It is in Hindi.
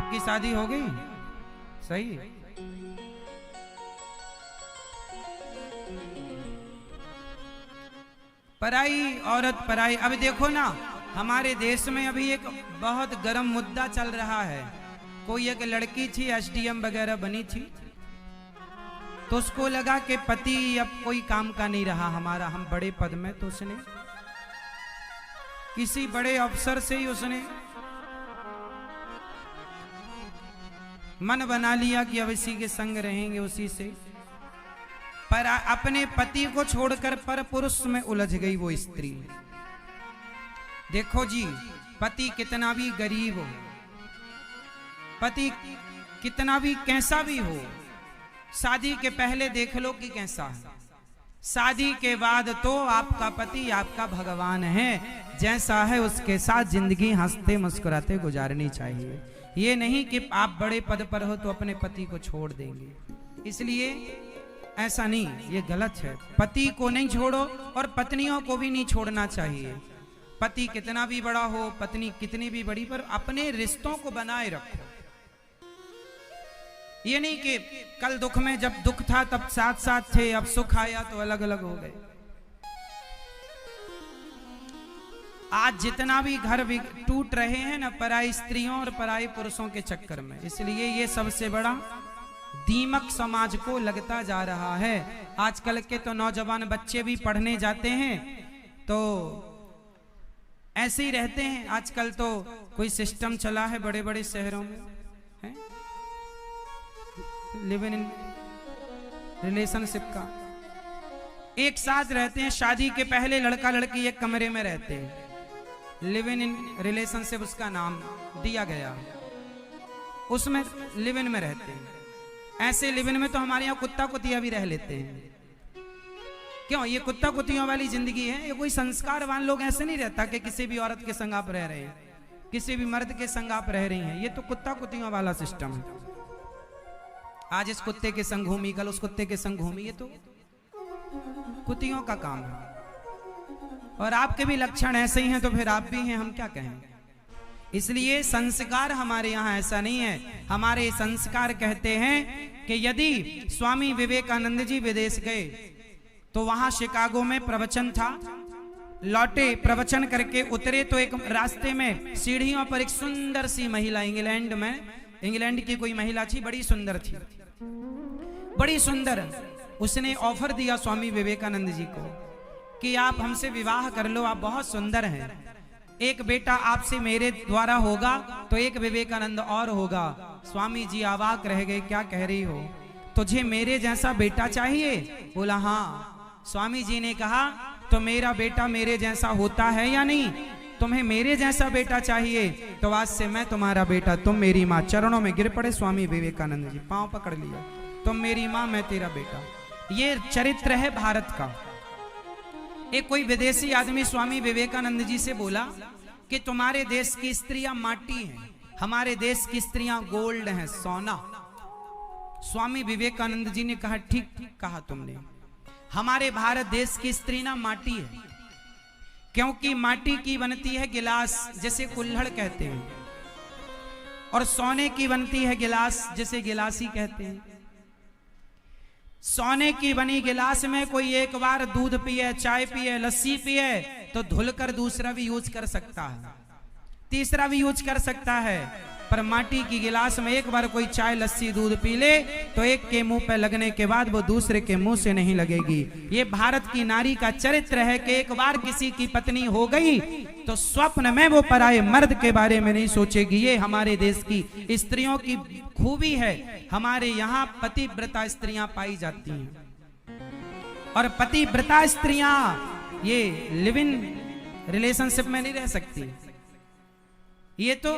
आपकी शादी हो गई? सही। पराई औरत पराई। अब देखो ना, हमारे देश में अभी एक बहुत गर्म मुद्दा चल रहा है। कोई एक लड़की थी, एसडीएम वगैरह बनी थी, तो उसको लगा कि पति अब कोई काम का नहीं रहा हमारा, हम बड़े पद में, तो उसने किसी बड़े अफसर से ही उसने मन बना लिया कि अब इसी के संग रहेंगे, उसी से। पर अपने पति को छोड़कर पर पुरुष में उलझ गई वो स्त्री। देखो जी, पति कितना भी गरीब हो, पति कितना भी कैसा भी हो, शादी के पहले देख लो कि कैसा है, शादी के बाद तो आपका पति आपका भगवान है। जैसा है उसके साथ जिंदगी हंसते मुस्कुराते गुजारनी चाहिए। ये नहीं कि आप बड़े पद पर हो तो अपने पति को छोड़ देंगे। इसलिए ऐसा नहीं, ये गलत है। पति को नहीं छोड़ो और पत्नियों को भी नहीं छोड़ना चाहिए। पति कितना भी बड़ा हो, पत्नी कितनी भी बड़ी, पर अपने रिश्तों को बनाए रखो। ये नहीं कि कल दुख में जब दुख था तब साथ साथ थे, अब सुख आया तो अलग अलग हो गए। आज जितना भी घर टूट रहे हैं ना, पराई स्त्रियों और पराई पुरुषों के चक्कर में। इसलिए ये सबसे बड़ा दीमक समाज को लगता जा रहा है। आजकल के तो नौजवान बच्चे भी पढ़ने जाते हैं तो ऐसे ही रहते हैं। आजकल तो कोई सिस्टम चला है बड़े बड़े शहरों में, है लिव इन रिलेशनशिप का। एक साथ रहते हैं, शादी के पहले लड़का लड़की एक कमरे में रहते हैं। लिव इन रिलेशनशिप उसका नाम दिया गया, उसमें लिव इन में रहते हैं। ऐसे लिव इन में तो हमारे यहाँ कुत्ता कुतिया भी रह लेते हैं। क्यों? ये कुत्ता कुतियों वाली जिंदगी है। ये कोई संस्कारवान लोग ऐसे नहीं रहता कि किसी भी औरत के संग आप रह रहे हैं, किसी भी मर्द के संग आप रह रही हैं। ये तो कुत्ता कुतियों वाला सिस्टम है। आज इस कुत्ते के संग घूमी, कल उस कुत्ते के संग घूमी, ये तो कुतियों का काम है। और आपके भी लक्षण ऐसे ही हैं तो फिर आप भी हैं, हम क्या कहें। इसलिए संस्कार हमारे यहाँ ऐसा नहीं है। हमारे संस्कार कहते हैं कि यदि स्वामी विवेकानंद जी विदेश गए तो वहां शिकागो में प्रवचन था, लौटे, प्रवचन करके उतरे तो एक रास्ते में सीढ़ियों पर एक सुंदर सी महिला, इंग्लैंड की कोई महिला थी, बड़ी सुंदर थी, बड़ी सुंदर। उसने ऑफर दिया स्वामी विवेकानंद जी को कि आप हमसे विवाह कर लो, आप बहुत सुंदर हैं। एक बेटा आपसे मेरे द्वारा होगा तो एक विवेकानंद और होगा। स्वामी जी अवाक रह गए, क्या कह रही हो? तुझे मेरे जैसा बेटा चाहिए? बोला हाँ। स्वामी जी ने कहा तो मेरा बेटा मेरे जैसा होता है या नहीं? तुम्हें मेरे जैसा बेटा चाहिए तो आज से मैं तुम्हारा बेटा, तुम मेरी माँ। चरणों में गिर पड़े स्वामी विवेकानंद जी, पांव पकड़ लिया, तुम मेरी माँ मैं तेरा बेटा। ये चरित्र है भारत का। एक कोई विदेशी आदमी स्वामी विवेकानंद जी से बोला कि तुम्हारे देश की स्त्रियां माटी हैं, हमारे देश की स्त्रियां गोल्ड हैं, सोना। स्वामी विवेकानंद जी ने कहा ठीक कहा तुमने, हमारे भारत देश की स्त्री ना माटी है, क्योंकि माटी की बनती है गिलास, जैसे कुल्हड़ कहते हैं, और सोने की बनती है गिलास, जैसे गिलासी कहते हैं। सोने की बनी गिलास में कोई एक बार दूध पिए, चाय पिए, लस्सी पिए तो धुलकर दूसरा भी यूज कर सकता है, तीसरा भी यूज कर सकता है। पर माटी की गिलास में एक बार कोई चाय, लस्सी, दूध पी ले तो एक के मुंह पे लगने के बाद वो दूसरे के मुंह से नहीं लगेगी। ये भारत की नारी का चरित्र है कि एक बार किसी की पत्नी हो गई तो स्वप्न में वो पराये मर्द के बारे में नहीं सोचेगी। ये हमारे देश की स्त्रियों की खूबी है। हमारे यहाँ पतिव्रता स्त्रियां पाई जाती हैं, और पतिव्रता स्त्रियां ये लिव इन रिलेशनशिप में नहीं रह सकती। ये तो